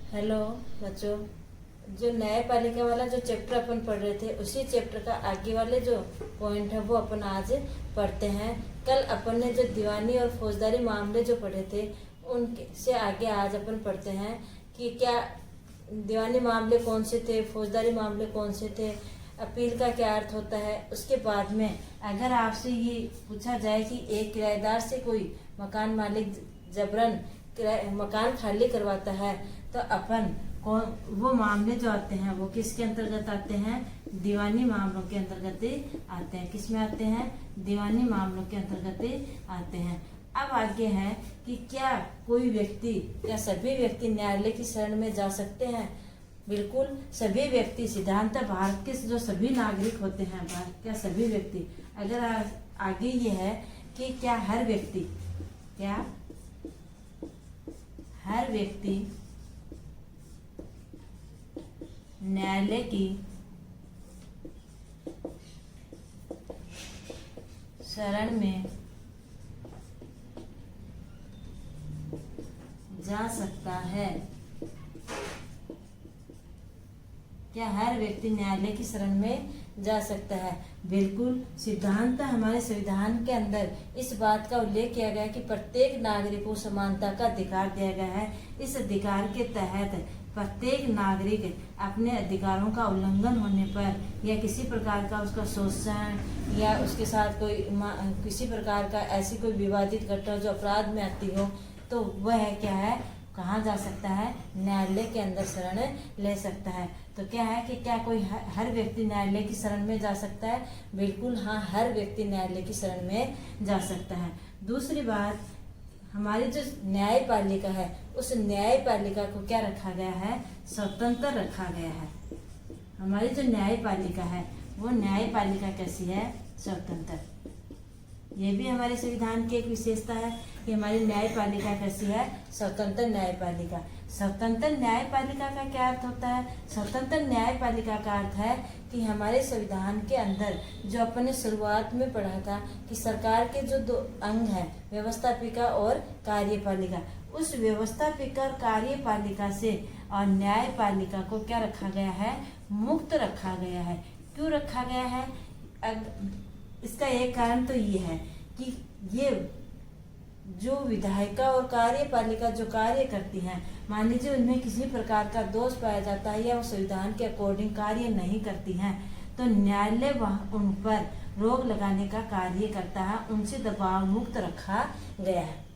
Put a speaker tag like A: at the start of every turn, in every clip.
A: Hello बच्चों, जो न्यायपालिका वाला जो चैप्टर अपन पढ़ रहे थे उसी चैप्टर का आगे वाले जो पॉइंट है वो अपन आज पढ़ते हैं। कल अपन ने जो दीवानी और फौजदारी मामले जो पढ़े थे उनके से आगे आज अपन पढ़ते हैं कि क्या दीवानी मामले कौन से थे, फौजदारी मामले कौन से थे, अपील का क्या अर्थ होता है। उसके बाद में अगर आपसे ये पूछा जाए कि एक किराएदार से कोई मकान मालिक जबरन मकान खाली करवाता है तो अपन कौन वो मामले जो आते हैं वो किसके अंतर्गत आते हैं? दीवानी मामलों के अंतर्गत आते हैं। किस में आते हैं? दीवानी मामलों के अंतर्गत आते हैं। अब आगे है कि क्या कोई व्यक्ति या सभी व्यक्ति न्यायालय की शरण में जा सकते हैं? बिल्कुल सभी व्यक्ति, सिद्धांत भारत के जो सभी नागरिक होते हैं, क्या सभी व्यक्ति। अगर आगे ये है कि क्या हर व्यक्ति न्यायालय की शरण में जा सकता है? क्या हर व्यक्ति न्यायालय की शरण में जा सकता है? बिल्कुल, सिद्धांत हमारे संविधान के अंदर इस बात का उल्लेख किया गया है कि प्रत्येक नागरिक को समानता का अधिकार दिया गया है। इस अधिकार के तहत प्रत्येक नागरिक अपने अधिकारों का उल्लंघन होने पर या किसी प्रकार का उसका शोषण या उसके साथ कोई किसी प्रकार का ऐसी कोई विवादित घटना जो अपराध में आती हो तो वह क्या है, कहाँ जा सकता है? न्यायालय के अंदर शरण ले सकता है। तो क्या है कि क्या कोई हर व्यक्ति न्यायालय की शरण में जा सकता है? बिल्कुल हाँ, हर व्यक्ति न्यायालय की शरण में जा सकता है। दूसरी बात, हमारी जो न्यायपालिका है उस न्यायपालिका को क्या रखा गया है? स्वतंत्र रखा गया है। हमारी जो न्यायपालिका है वो न्यायपालिका कैसी है? स्वतंत्र। ये भी हमारे संविधान की एक विशेषता है कि हमारी न्यायपालिका कैसी है? स्वतंत्र न्यायपालिका। स्वतंत्र न्यायपालिका का क्या अर्थ होता है? स्वतंत्र न्यायपालिका का अर्थ है कि हमारे संविधान के अंदर जो अपन ने शुरुआत में पढ़ा था कि सरकार के जो दो अंग हैं, व्यवस्थापिका और कार्यपालिका, उस व्यवस्थापिका और कार्यपालिका से और न्यायपालिका को क्या रखा गया है? मुक्त रखा गया है। क्यों रखा गया है? इसका एक कारण तो ये है कि ये जो विधायिका और कार्यपालिका जो कार्य करती हैं, मान लीजिए उनमें किसी प्रकार का दोष पाया जाता है या वो संविधान के अकॉर्डिंग कार्य नहीं करती हैं तो न्यायालय उन पर रोक लगाने का कार्य करता है। उनसे दबाव मुक्त रखा गया है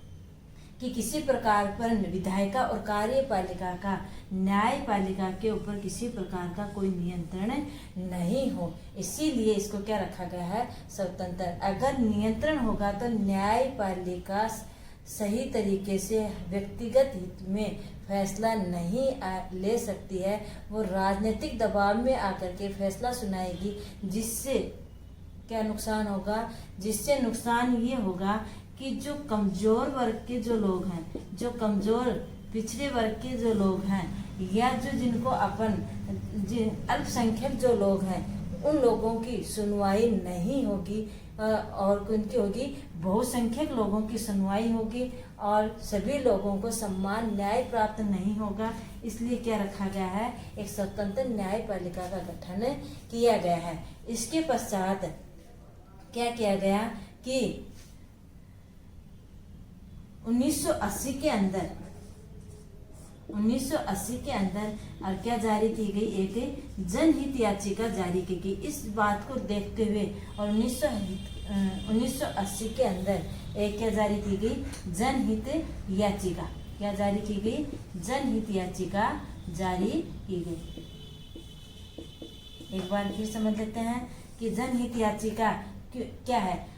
A: कि किसी प्रकार पर विधायिका और कार्यपालिका का न्यायपालिका के ऊपर किसी प्रकार का कोई नियंत्रण नहीं हो। इसीलिए इसको क्या रखा गया है? स्वतंत्र। अगर नियंत्रण होगा तो न्यायपालिका सही तरीके से व्यक्तिगत हित में फैसला नहीं ले सकती है। वो राजनीतिक दबाव में आकर के फैसला सुनाएगी, जिससे क्या नुकसान होगा? जिससे नुकसान ये होगा कि जो कमजोर वर्ग के जो लोग हैं, जो कमजोर पिछड़े वर्ग के जो लोग हैं या जो जिनको अल्पसंख्यक जो लोग हैं उन लोगों की सुनवाई नहीं होगी और उनकी होगी बहुसंख्यक लोगों की सुनवाई होगी और सभी लोगों को समान न्याय प्राप्त नहीं होगा। इसलिए क्या रखा गया है? एक स्वतंत्र न्यायपालिका का गठन किया गया है। इसके पश्चात क्या किया गया कि 1980 के अंदर और क्या जारी की गई? एक जनहित याचिका जारी की गई। इस बात को देखते हुए और 1980 के अंदर एक क्या जारी की गई? जनहित याचिका। क्या जारी की गई? जनहित याचिका जारी की गई। एक बार फिर समझ लेते हैं कि जनहित याचिका क्या है।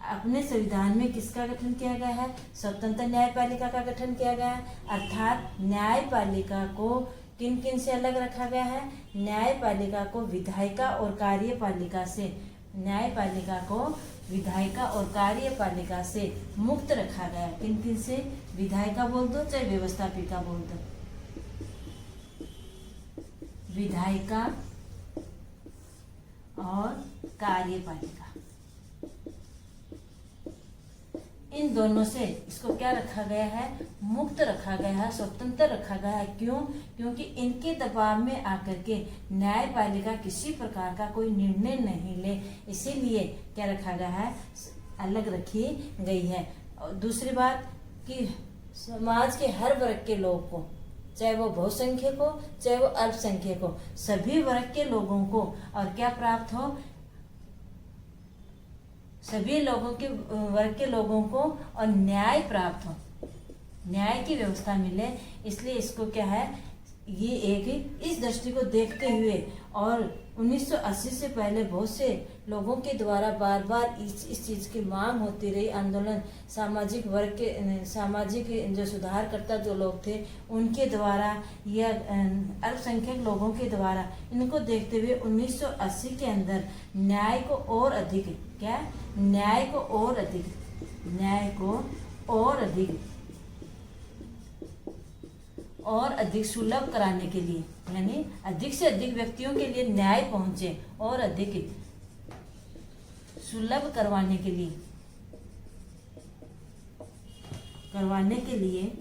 A: अपने संविधान में किसका गठन किया गया है? स्वतंत्र न्यायपालिका का गठन किया गया है। अर्थात न्यायपालिका को किन किन से अलग रखा गया है? न्यायपालिका को विधायिका और कार्यपालिका से, न्यायपालिका को विधायिका और कार्यपालिका से मुक्त रखा गया है। किन किन से? विधायिका बोल दो चाहे व्यवस्थापिका बोल दो, विधायिका और कार्यपालिका। इन दोनों से इसको क्या रखा गया है, मुक्त रखा गया है, स्वतंत्र रखा गया है। क्यों? क्योंकि इनके दबाव में आकर के न्यायपालिका किसी प्रकार का कोई निर्णय नहीं ले, इसीलिए क्या रखा गया है, अलग रखी गई है। और दूसरी बात कि समाज के हर वर्ग के लोग को, चाहे वो बहुसंख्यक हो चाहे वो अल्पसंख्यक हो, सभी वर्ग के लोगों को और क्या प्राप्त हो, सभी लोगों के वर्ग के लोगों को और न्याय प्राप्त हो, न्याय की व्यवस्था मिले। इसलिए इसको क्या है, ये एक इस दृष्टि को देखते हुए और 1980 से पहले बहुत से लोगों के द्वारा बार बार इस चीज की मांग होती रही। आंदोलन सामाजिक वर्ग के, सामाजिक जो सुधारकर्ता जो लोग थे उनके द्वारा या अल्पसंख्यक लोगों के द्वारा, इनको देखते हुए 1980 के अंदर न्याय को और अधिक क्या, न्याय को और अधिक सुलभ कराने के लिए, यानी अधिक से अधिक व्यक्तियों के लिए न्याय पहुंचे और अधिक सुलभ करवाने के लिए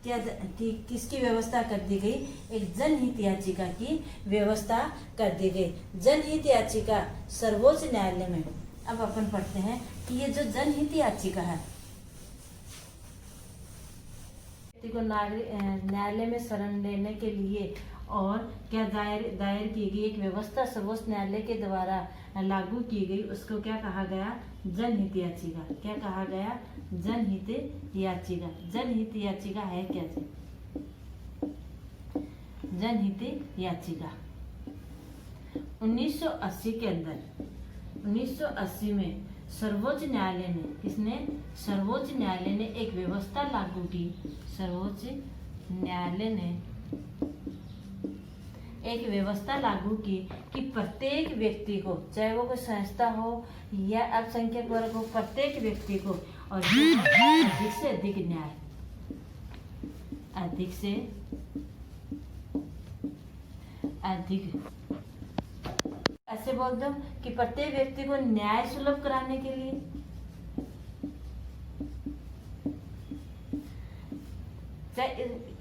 A: क्या किसकी व्यवस्था कर दी गई, एक जनहित याचिका की व्यवस्था कर दी गई। जनहित याचिका सर्वोच्च न्यायालय में, अब अपन पढ़ते हैं कि ये जो जनहित याचिका है, व्यक्ति को न्यायालय में शरण लेने के लिए और क्या दायर की गई एक व्यवस्था सर्वोच्च न्यायालय के द्वारा लागू की गई, उसको क्या कहा गया, जनहित याचिका। क्या कहा गया, जनहित याचिका। जनहित याचिका है क्या जी, जनहित याचिका 1980 के अंदर, 1980 में सर्वोच्च न्यायालय ने, किसने, सर्वोच्च न्यायालय ने एक व्यवस्था लागू की। सर्वोच्च न्यायालय ने एक व्यवस्था लागू की कि प्रत्येक व्यक्ति को, चाहे वो कोई संस्था हो या अल्पसंख्यक वर्ग हो, प्रत्येक व्यक्ति को और अधिक से अधिक न्याय, अधिक से अधिक, ऐसे बोल दो कि प्रत्येक व्यक्ति को न्याय सुलभ कराने के लिए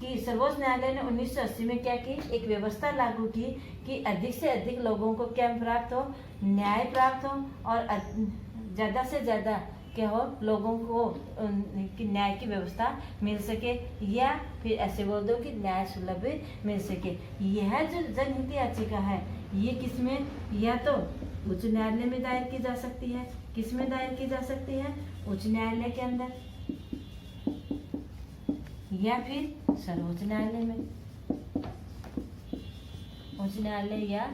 A: कि सर्वोच्च न्यायालय ने 1980 में क्या की, एक व्यवस्था लागू की कि अधिक से अधिक लोगों को क्या प्राप्त हो, न्याय प्राप्त हो और ज्यादा से ज्यादा क्या हो, लोगों को कि न्याय की व्यवस्था मिल सके, या फिर ऐसे बोल दो कि न्याय सुलभ मिल सके। यह जो जनहित याचिका है ये किसमें, या तो उच्च न्यायालय में दायर की जा सकती है, किसमें दायर की जा सकती है, उच्च न्यायालय के अंदर, या फिर सर्वोच्च न्यायालय में, उच्च न्यायालय या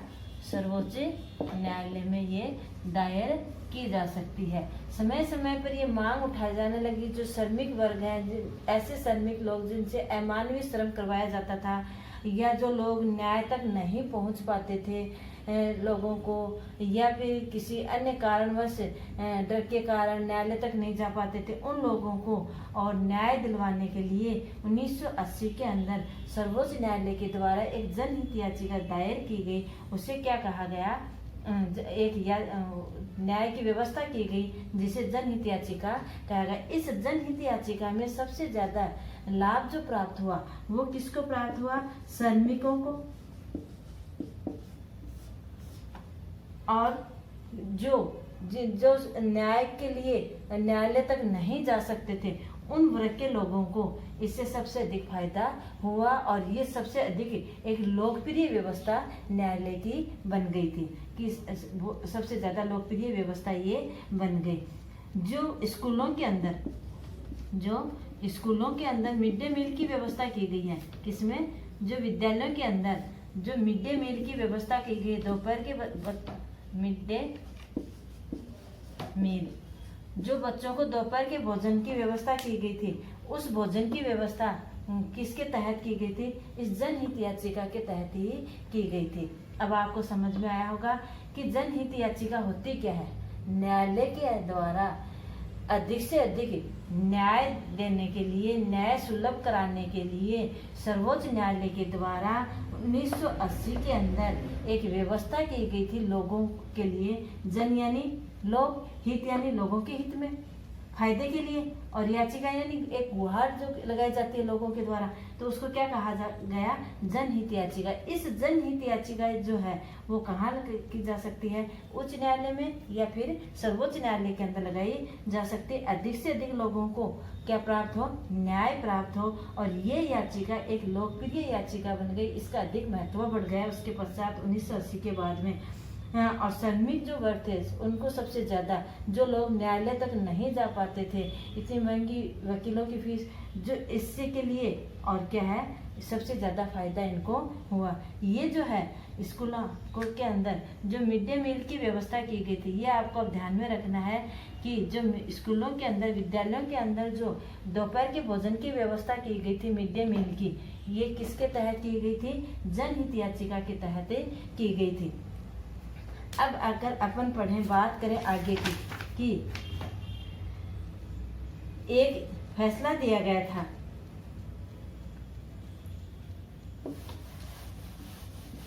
A: सर्वोच्च न्यायालय में ये दायर की जा सकती है। समय समय पर ये मांग उठाई जाने लगी, जो श्रमिक वर्ग हैं, ऐसे श्रमिक लोग जिनसे अमानवीय श्रम करवाया जाता था, या जो लोग न्याय तक नहीं पहुंच पाते थे लोगों को, या फिर किसी अन्य कारणवश डर के कारण न्यायालय तक नहीं जा पाते थे, उन लोगों को और न्याय दिलवाने के लिए 1980 के अंदर सर्वोच्च न्यायालय के द्वारा एक जनहित याचिका दायर की गई। उसे क्या कहा गया, एक न्याय की व्यवस्था की गई जिसे जनहित याचिका कहा गया। इस जनहित याचिका में सबसे ज्यादा लाभ जो प्राप्त हुआ वो किसको प्राप्त हुआ, श्रमिकों को, और जो न्याय के लिए न्यायालय तक नहीं जा सकते थे उन वर्ग के लोगों को इससे सबसे अधिक फायदा हुआ, और ये सबसे अधिक एक लोकप्रिय व्यवस्था न्यायालय की बन गई थी, कि सबसे ज्यादा लोकप्रिय व्यवस्था ये बन गई। जो स्कूलों के अंदर मिड डे मील की व्यवस्था की गई है, किसमें, जो विद्यालयों के अंदर जो मिड डे मील की व्यवस्था की गई, दोपहर के मिड डे मील, जो बच्चों को दोपहर के भोजन की व्यवस्था की गई थी, उस भोजन की व्यवस्था किसके तहत की गई थी, इस जनहित याचिका के तहत ही की गई थी। अब आपको समझ में आया होगा कि जनहित याचिका होती क्या है। न्यायालय के द्वारा अधिक से अधिक न्याय देने के लिए, न्याय सुलभ कराने के लिए सर्वोच्च न्यायालय के द्वारा 1980 के अंदर एक व्यवस्था की गई थी लोगों के लिए। जन यानी लोक हित यानी लोगों के हित में, फायदे के लिए, और याचिका यानी एक गुहार जो लगाई जाती है लोगों के द्वारा, तो उसको क्या कहा गया, जनहित याचिका। इस जनहित याचिका जो है वो कहाँ की जा सकती है, उच्च न्यायालय में या फिर सर्वोच्च न्यायालय के अंदर लगाई जा सकती है। अधिक से अधिक लोगों को क्या प्राप्त हो, न्याय प्राप्त हो, और ये याचिका एक लोकप्रिय याचिका बन गई। इसका अधिक महत्व बढ़ गया उसके पश्चात 1980 के बाद में। और श्रमिक जो वर्ग थे उनको सबसे ज्यादा, जो लोग न्यायालय तक नहीं जा पाते थे, इतनी महंगी वकीलों की फीस, जो इससे के लिए और क्या है, सबसे ज़्यादा फायदा इनको हुआ। ये जो है स्कूलों के अंदर जो मिड डे मील की व्यवस्था की गई थी, ये आपको अब ध्यान में रखना है कि जो स्कूलों के अंदर, विद्यालयों के अंदर जो दोपहर के भोजन की व्यवस्था की गई थी मिड डे मील की, ये किसके तहत की गई थी, जनहित याचिका के तहत की गई थी। अब अगर अपन पढ़ें, बात करें आगे की, कि एक फैसला दिया गया था,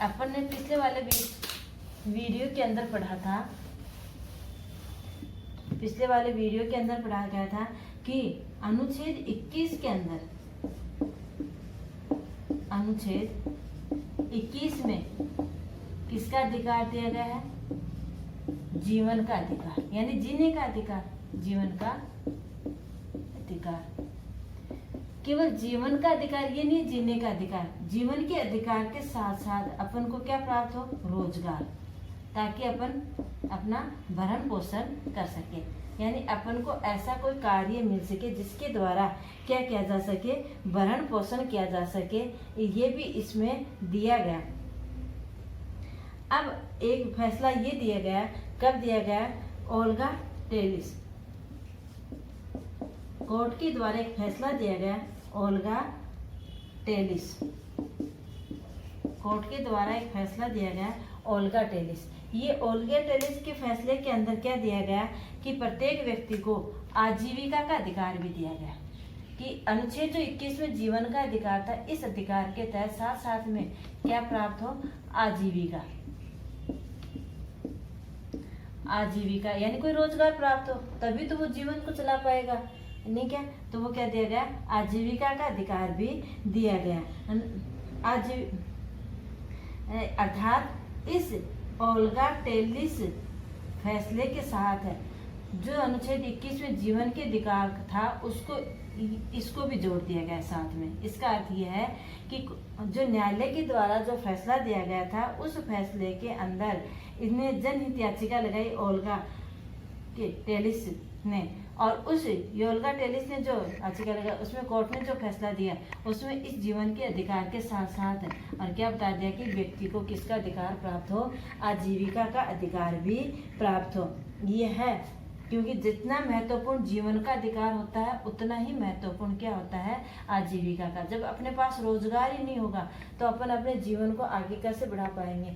A: अपन ने पिछले वाले वीडियो के अंदर पढ़ा था, पिछले वाले वीडियो के अंदर पढ़ा गया था कि अनुच्छेद 21 के अंदर, अनुच्छेद 21 में किसका अधिकार दिया गया है, जीवन का अधिकार, यानी जीने का अधिकार, जीवन का अधिकार। केवल जीवन का अधिकार ये नहीं, जीने का अधिकार, जीवन के अधिकार के साथ साथ अपन को क्या प्राप्त हो, रोजगार, ताकि अपन अपना भरण पोषण कर सके, यानी अपन को ऐसा कोई कार्य मिल सके जिसके द्वारा क्या किया जा सके, भरण पोषण किया जा सके, ये भी इसमें दिया गया। अब एक फैसला ये दिया गया, कब दिया गया, ओल्गा टेलिस कोर्ट के द्वारा एक फैसला दिया गया, ओल्गा टेलिस कोर्ट के द्वारा एक फैसला दिया गया, ओल्गा टेलिस। ये ओल्गा टेलिस के फैसले के अंदर क्या दिया गया कि प्रत्येक व्यक्ति को आजीविका का अधिकार भी दिया गया, कि अनुच्छेद जो 21 में जीवन का अधिकार था, इस अधिकार के तहत साथ साथ में क्या प्राप्त हो, आजीविका, आजीविका यानी कोई रोजगार प्राप्त हो, तभी तो वो जीवन को चला पाएगा, नहीं क्या, तो वो क्या दिया गया, आजीविका का अधिकार भी दिया गया। अर्थात इस ओल्गा टेलिस फैसले के साथ जो अनुच्छेद 21 में जीवन के अधिकार था, उसको इसको भी जोड़ दिया गया साथ में। इसका अर्थ यह है कि जो न्यायालय के द्वारा जो फैसला दिया गया था, उस फैसले के अंदर इसने जनहित याचिका लगाई ओल्गा टेलिस ने, और उस ओल्गा टेलिस ने जो याचिका लगाई उसमें कोर्ट ने जो फैसला दिया, उसमें इस जीवन के अधिकार के साथ साथ और क्या बता दिया कि व्यक्ति को किसका अधिकार प्राप्त हो, आजीविका का अधिकार भी प्राप्त हो। ये है, क्योंकि जितना महत्वपूर्ण जीवन का अधिकार होता है, उतना ही महत्वपूर्ण क्या होता है, आजीविका का। जब अपने पास रोजगार ही नहीं होगा तो अपन अपने जीवन को आगे कैसे बढ़ा पाएंगे,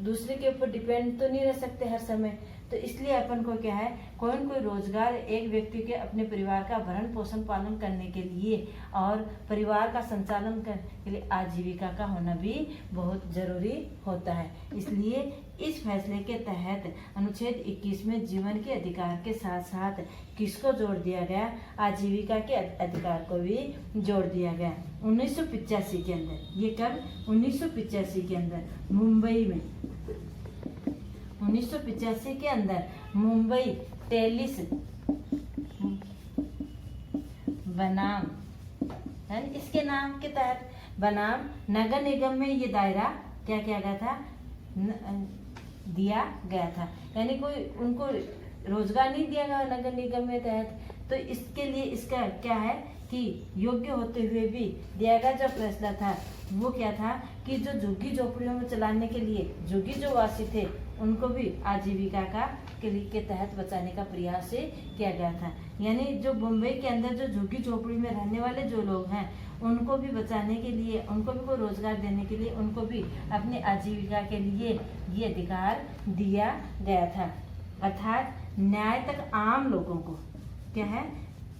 A: दूसरे के ऊपर डिपेंड तो नहीं रह सकते हर समय। तो इसलिए अपन को क्या है, कोई न कोई रोजगार एक व्यक्ति के अपने परिवार का भरण पोषण पालन करने के लिए और परिवार का संचालन करने के लिए आजीविका का होना भी बहुत जरूरी होता है। इसलिए इस फैसले के तहत अनुच्छेद 21 में जीवन के अधिकार के साथ साथ किसको जोड़ दिया गया, आजीविका के अधिकार को भी जोड़ दिया गया 1985 के अंदर। ये कब, 1985 के अंदर मुंबई में, 1985 के अंदर मुंबई टेलिस बनाम, इसके नाम के तहत बनाम नगर निगम में ये दायरा क्या किया गया था, दिया गया था। यानी कोई उनको रोजगार नहीं दिया गया नगर निगम में तहत, तो इसके लिए इसका क्या है कि योग्य होते हुए भी दिया गया जो फैसला था वो क्या था कि जो झुग्गी झोपड़ियों में चलाने के लिए झुग्गी जो वासी थे उनको भी आजीविका का के तहत बचाने का प्रयास किया गया था। यानी जो मुंबई के अंदर जो झुग्गी झोपड़ी में रहने वाले जो लोग हैं उनको भी बचाने के लिए, उनको भी कोई रोजगार देने के लिए, उनको भी अपनी आजीविका के लिए ये अधिकार दिया गया था। अर्थात न्याय तक आम लोगों को क्या है,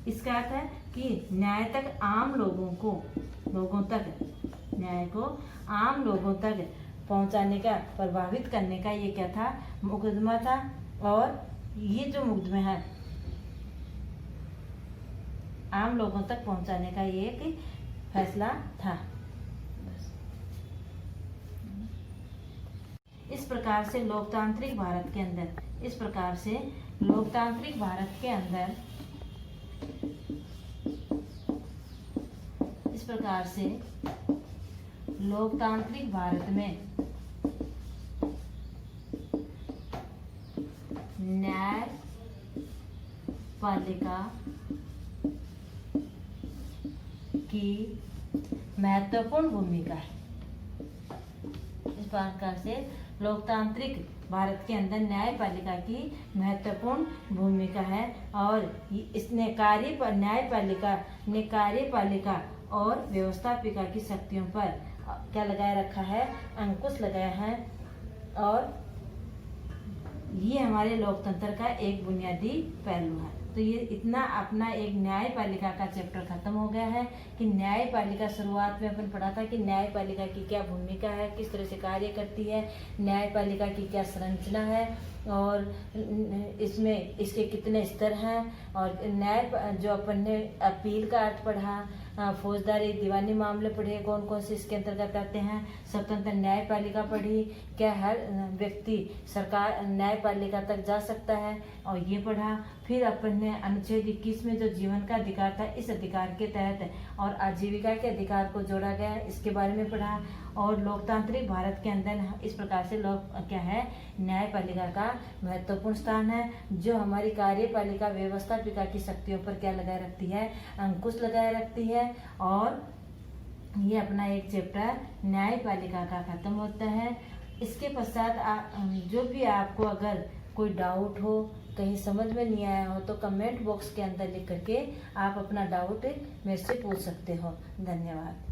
A: इसका अर्थ है कि न्याय तक आम लोगों तक न्याय को आम लोगों तक पहुंचाने का, प्रभावित करने का ये क्या था, मुकदमा था। और ये जो मुकदमे है आम लोगों तक पहुंचाने का ये एक फैसला था। इस प्रकार से लोकतांत्रिक भारत के अंदर इस प्रकार से लोकतांत्रिक भारत के अंदर इस प्रकार से लोकतांत्रिक भारत में न्यायपालिका की महत्वपूर्ण भूमिका है। इस प्रकार से लोकतांत्रिक भारत के अंदर न्यायपालिका की महत्वपूर्ण भूमिका है और इसने न्यायपालिका और व्यवस्थापिका की शक्तियों पर क्या लगाए रखा है, अंकुश लगाया है। और ये हमारे लोकतंत्र का एक बुनियादी पहलू है। तो ये इतना अपना एक न्यायपालिका का चैप्टर खत्म हो गया है कि न्यायपालिका, शुरुआत में अपन पढ़ा था कि न्यायपालिका की क्या भूमिका है, किस तरह से कार्य करती है, न्यायपालिका की क्या संरचना है और इसमें इसके कितने स्तर हैं। और न्याय जो अपन ने अपील का अर्थ पढ़ा, फौजदारी दीवानी मामले पढ़े, कौन कौन से इसके अंतर्गत आते हैं, स्वतंत्र न्यायपालिका पढ़ी, क्या हर व्यक्ति सरकार न्यायपालिका तक जा सकता है और ये पढ़ा। फिर अपन ने अनुच्छेद 21 में जो जीवन का अधिकार था, इस अधिकार के तहत और आजीविका के अधिकार को जोड़ा गया, इसके बारे में पढ़ा। और लोकतांत्रिक भारत के अंदर इस प्रकार से क्या है, न्यायपालिका का महत्वपूर्ण स्थान है, जो हमारी कार्यपालिका व्यवस्थापिका की शक्तियों पर क्या लगाए रखती है, अंकुश लगाए रखती है। और ये अपना एक चैप्टर न्यायपालिका का खत्म होता है। इसके पश्चात जो भी आपको अगर कोई डाउट हो, कहीं समझ में नहीं आया हो, तो कमेंट बॉक्स के अंदर लिख करके आप अपना डाउट मेरे से पूछ सकते हो। धन्यवाद।